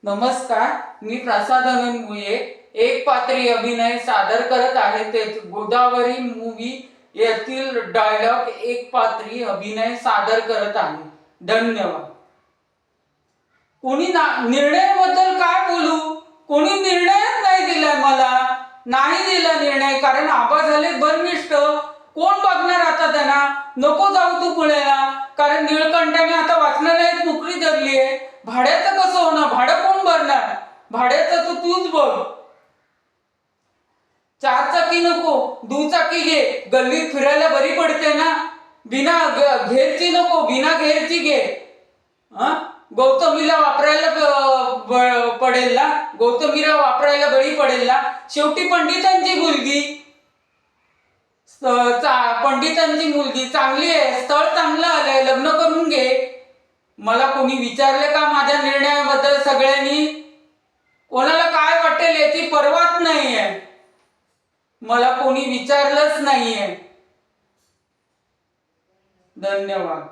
नमस्कार, मी प्रसाद अनंतमुये एक पात्री अभिनय सादर करत आहे. ते गोदावरी मूवी येथील डायलॉग एक पात्री अभिनय सादर करत आहे. धन्यवाद. कोणी निर्णयाबद्दल काय बोलू? कोणी निर्णयच नाही दिलाय मला. नाही दिला निर्णय, कारण आबा झाले बर्मिष्ठ. कोण बघणार आता त्यांना? नको जाऊ तू पुण्याला, कारण निळकंठाने आता वाचनालयात नोकरी धरली आहे. भाड्याचं कसं होणार? भाडं कोण भरणार? भाड्याचं तर तूच बघ. 4 चाकी नको, दुचाकी घे. गल्लीत फिरायला बरी पडते ना. बिना घेरची नको, बिना घेरची घे. गौतमीला वापरायला पडेल ना. गौतमीला वापरायला बळी पडेल ना. शेवटी पंडितांची मुलगी चांगली आहे, स्थळ चांगलं आलंय, लग्न करून घे. मला कोणी विचारले का माझ्या निर्णयाबद्दल? सगळ्यांनी कोणाला काय वाटेल याची पर्वाच नाहीये. मला कोणी विचारलंच नाहीये. धन्यवाद.